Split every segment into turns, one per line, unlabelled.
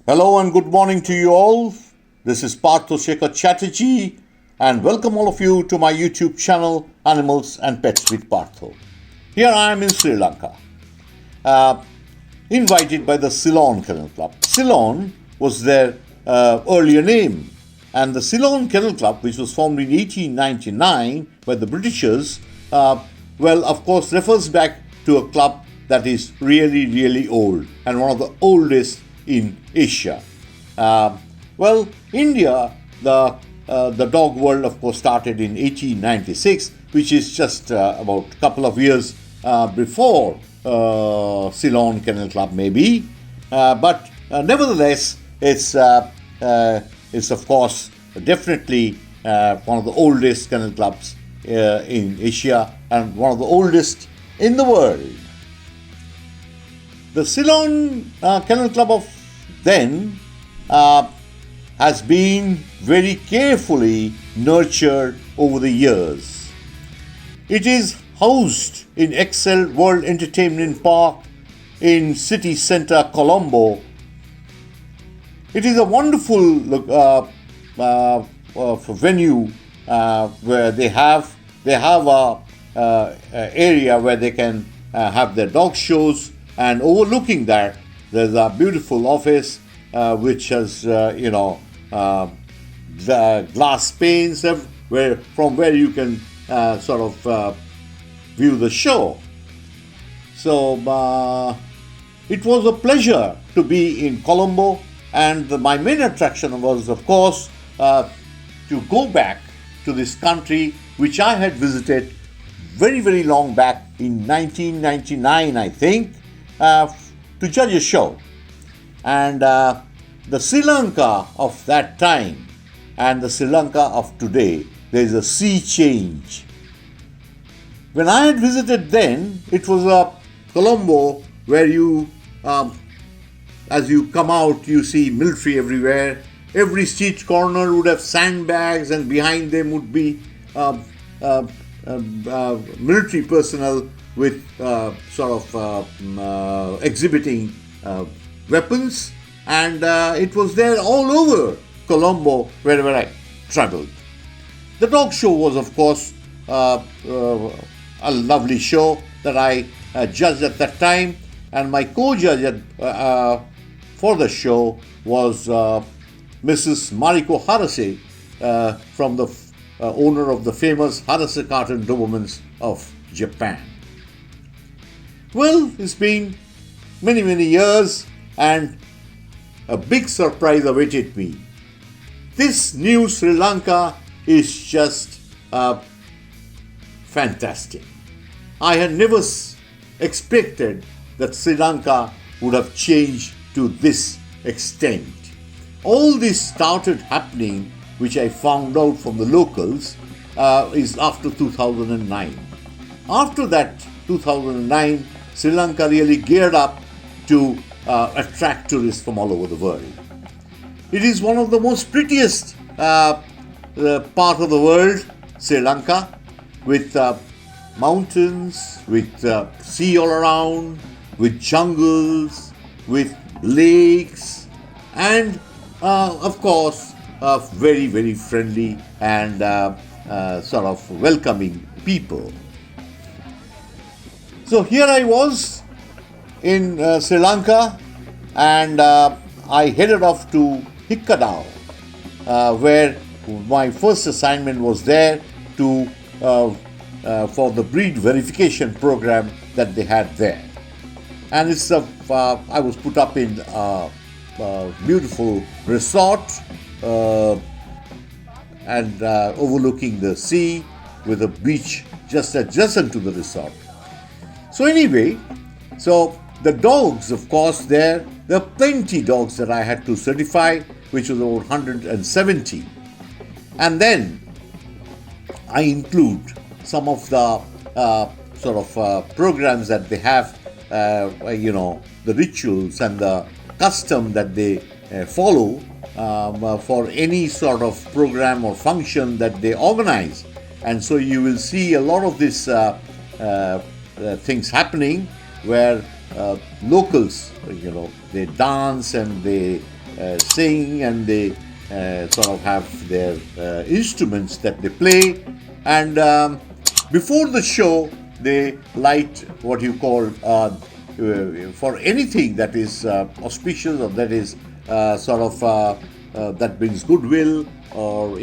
Hello and good morning to you all. This is Partha Chatterjee and welcome all of you to my YouTube channel Animals and Pets with Partha. Here I am in Sri Lanka, invited by the Ceylon Kennel Club. Ceylon was their earlier name, and the Ceylon Kennel Club, which was formed in 1899 by the Britishers, of course refers back to a club that is really old and one of the oldest in Asia. India, the dog world, of course, started in 1896, which is just about a couple of years before Ceylon Kennel Club, maybe. But nevertheless, it's of course definitely one of the oldest kennel clubs in Asia and one of the oldest in the world. The Ceylon Kennel Club of then has been very carefully nurtured over the years. It is housed in Excel World Entertainment Park in city center Colombo. It is a wonderful venue where they have a area where they can have their dog shows, and overlooking that there's a beautiful office which has the glass panes from where you can view the show. So it was a pleasure to be in Colombo, and my main attraction was, of course, to go back to this country which I had visited very long back in 1999, I think, to judge a show. And the Sri Lanka of that time and the Sri Lanka of today, there is a sea change. When I had visited then, it was a Colombo where you, as you come out, you see military everywhere. Every street corner would have sandbags, and behind them would be military personnel with exhibiting weapons, and it was there all over Colombo wherever I traveled. The dog show was, of course, a lovely show that I judged at that time, and my co-judge for the show was Mrs. Mariko Harase, from the owner of the famous Harase Carton Dobermans of Japan. Well, it's been many years, and a big surprise awaited me. This new Sri Lanka is just fantastic. I had never expected that Sri Lanka would have changed to this extent. All this started happening, which I found out from the locals, is after 2009. After that 2009, Sri Lanka really geared up to attract tourists from all over the world. It is one of the most prettiest part of the world, Sri Lanka, with mountains, with sea all around, with jungles, with lakes, and of course very friendly and welcoming people. So here I was in Sri Lanka, and I headed off to Hikkadao, where my first assignment was there to for the breed verification program that they had there. And it's I was put up in a beautiful resort and overlooking the sea, with a beach just adjacent to the resort. So anyway, the dogs, of course, there are plenty dogs that I had to certify, which was over 170. And then I include some of the programs that they have, the rituals and the custom that they follow for any sort of program or function that they organize. And so you will see a lot of these things happening where locals, they dance and they sing, and they sort of have their instruments that they play. And before the show, they light what you call for anything that is auspicious, or that is that brings goodwill, or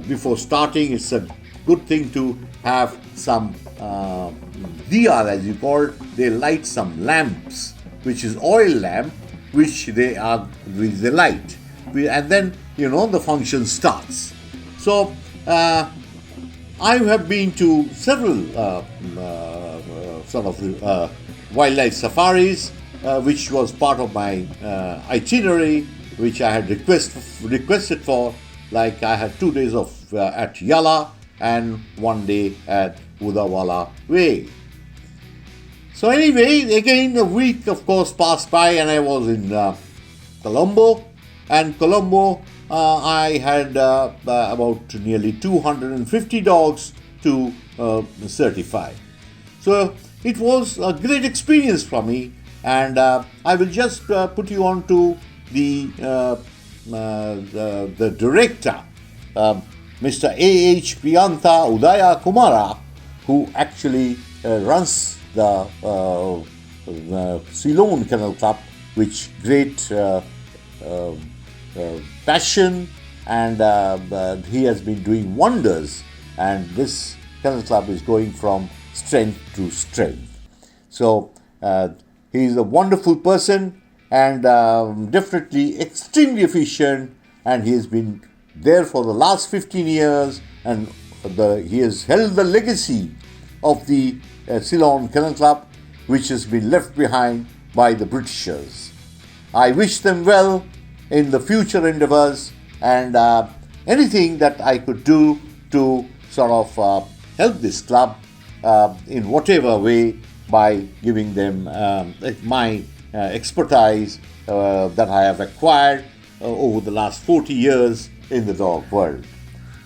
before starting, it's a good thing to have some diya, as you call it. They light some lamps, which is oil lamp, which they light, and then the function starts. So I have been to several wildlife safaris, which was part of my itinerary, which I had requested for. Like I had 2 days of at Yala and 1 day at Udawala Way. So anyway, again a week of course passed by, and I was in Colombo. And Colombo, I had about nearly 250 dogs to certify. So it was a great experience for me, and I will just put you on to the director, Mr. A.H. Priyantha Udaya Kumara, who actually runs the Ceylon Kennel Club, which great passion, and he has been doing wonders, and this kennel club is going from strength to strength. So he is a wonderful person, and definitely extremely efficient, and he has been there for the last 15 years, and he has held the legacy of the Ceylon Kennel Club, which has been left behind by the Britishers. I wish them well in the future endeavors, and anything that I could do to sort of help this club in whatever way, by giving them my expertise that I have acquired over the last 40 years in the dog world.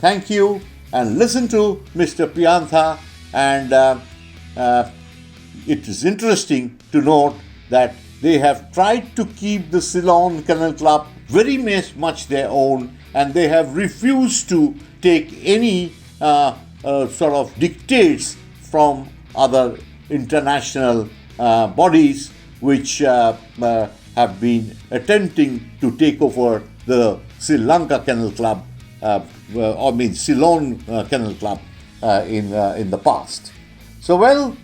Thank you, and listen to Mr. Priyantha, and it is interesting to note that they have tried to keep the Ceylon Kennel Club very much their own, and they have refused to take any sort of dictates from other international bodies which have been attempting to take over the Sri Lanka Kennel Club, Ceylon Kennel Club in the past. So well,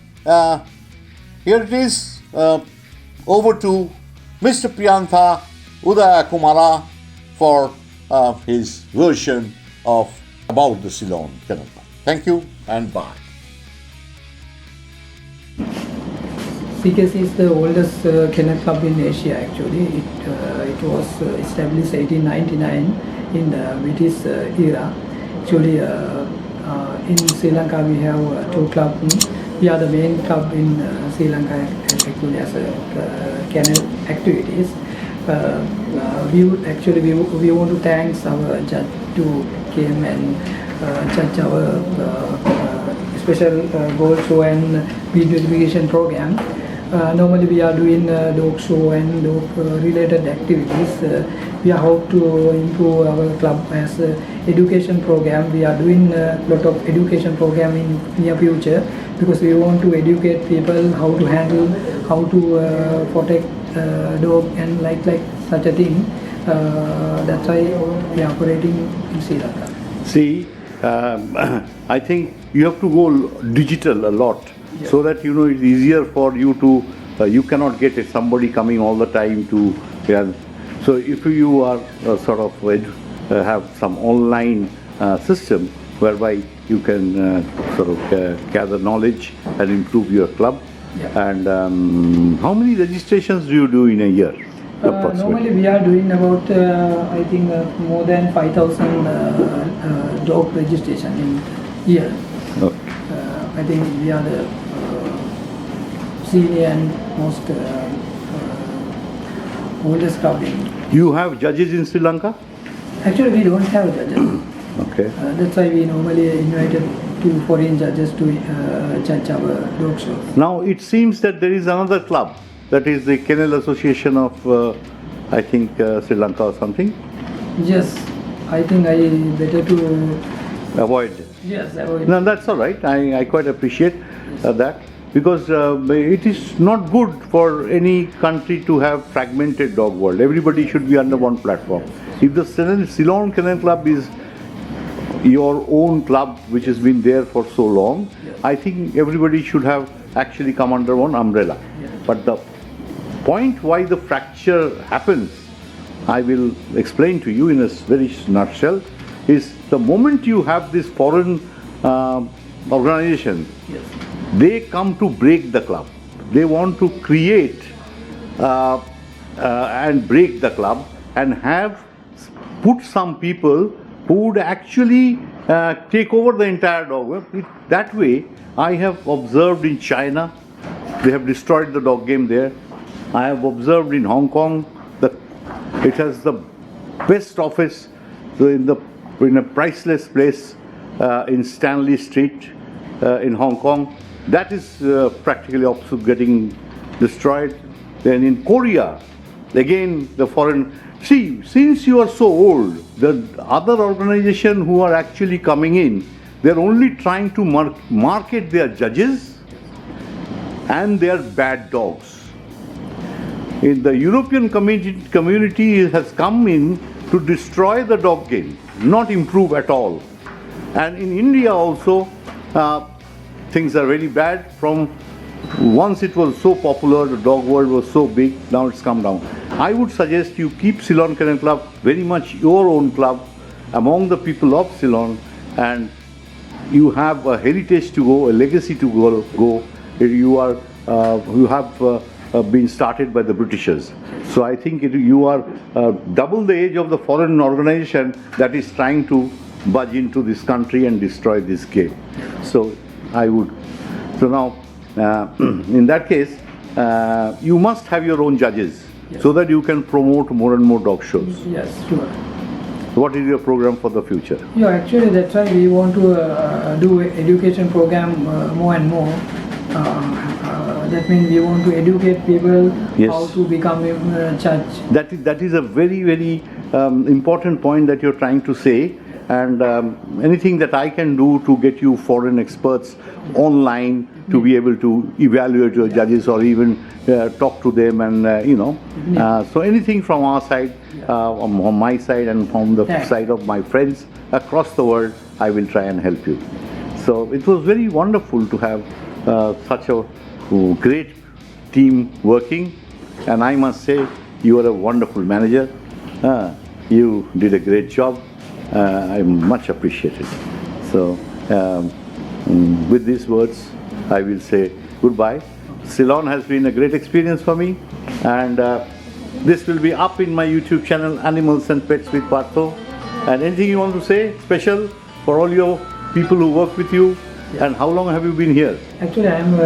here it is. Over to Mr. Priyantha Udaya Kumara for his version about the Ceylon Kennel Club. Thank you and bye.
CKC is the oldest kennel club in Asia. Actually, it was established 1899 in the British era. Actually, in Sri Lanka we have two clubs. We are the main club in Sri Lanka actually as kennel activities. We want to thank our judge to came and judge our special gold show and video education program. Normally we are doing dog show and dog related activities. We hope to improve our club as education program. We are doing a lot of education program in near future, because we want to educate people how to handle, how to protect dog and like such a thing. That's why we are operating in Sri Lanka.
See, I think you have to go digital a lot, yeah, so that it's easier for you to, you cannot get somebody coming all the time to, so if you are sort of have some online system whereby you can sort of gather knowledge and improve your club.
Yeah.
And how many registrations do you do in a year?
Normally we are doing about I think more than 5,000 dog registration in year.
Okay.
I think we are the senior and most oldest club in.
You have judges in Sri Lanka?
Actually, we don't have judges.
Okay.
That's why we normally invited two foreign judges to judge our dog shows.
Now it seems that there is another club that is the Kennel Association of, I think, Sri Lanka or something.
Yes, I think I better to
Avoid.
yes avoid.
No, that's all right. I quite appreciate that, because it is not good for any country to have fragmented dog world. Everybody should be under one platform. If the Ceylon Kennel Club is your own club, which has been there for so long, I think everybody should have actually come under one umbrella. But the point why the fracture happens, I will explain to you in a very nutshell, is the moment you have this foreign organization, they come to break the club. They want to create and break the club and have put some people who would actually take over the entire dog world. That way, I have observed in China, they have destroyed the dog game there. I have observed in Hong Kong that it has the best office in a priceless place in Stanley Street in Hong Kong. That is practically also getting destroyed. Then in Korea, again the foreign. See, since you are so old, the other organization who are actually coming in, they're only trying to market their judges and their bad dogs. In the European community has come in to destroy the dog game, not improve at all. And in India also, things are very bad. From once it was so popular, the dog world was so big, now it's come down. I would suggest you keep Ceylon Kennel Club very much your own club among the people of Ceylon, and you have a heritage to go, a legacy to go. You have been started by the Britishers. So I think you are double the age of the foreign organization that is trying to budge into this country and destroy this game. So now in that case, you must have your own judges, so that you can promote more and more dog shows.
Yes, sure.
What is your program for the future?
Yeah, actually that's why we want to do education program more and more. That means we want to educate people how to become a judge.
That is a very, very important point that you're trying to say. And anything that I can do to get you foreign experts online to be able to evaluate your judges, or even talk to them, and so anything from our side, on my side, and from the side of my friends across the world, I will try and help you. So it was very wonderful to have such a great team working, and I must say you are a wonderful manager. You did a great job. I much appreciate it. So with these words, I will say goodbye. Ceylon has been a great experience for me, and this will be up in my YouTube channel, Animals and Pets with Partha. And anything you want to say special for all your people who work with you? And how long have you been here?
Actually, I am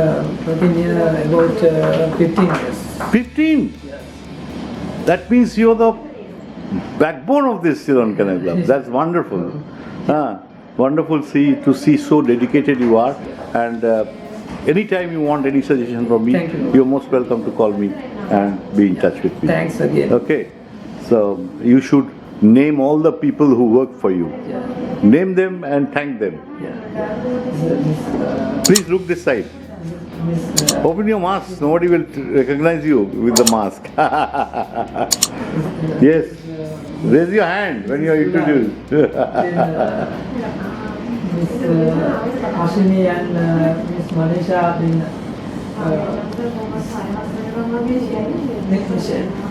working here about 15 years.
15?
Yes.
That means you're the backbone of this Ceylon Kennel Club. That's wonderful. Wonderful to see so dedicated you are. And anytime you want any suggestion from me, you're most welcome to call me and be in touch with me.
Thanks again.
Okay. So you should name all the people who work for you. Name them and thank them. Please look this side. Open your mask. Nobody will recognize you with the mask. Yes. Raise your hand when you are introduced.
Miss Ashini and Miss Manisha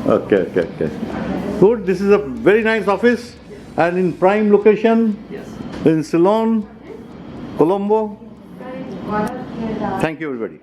Okay. Good. This is a very nice office, and in prime location in Ceylon, Colombo. Thank you, everybody.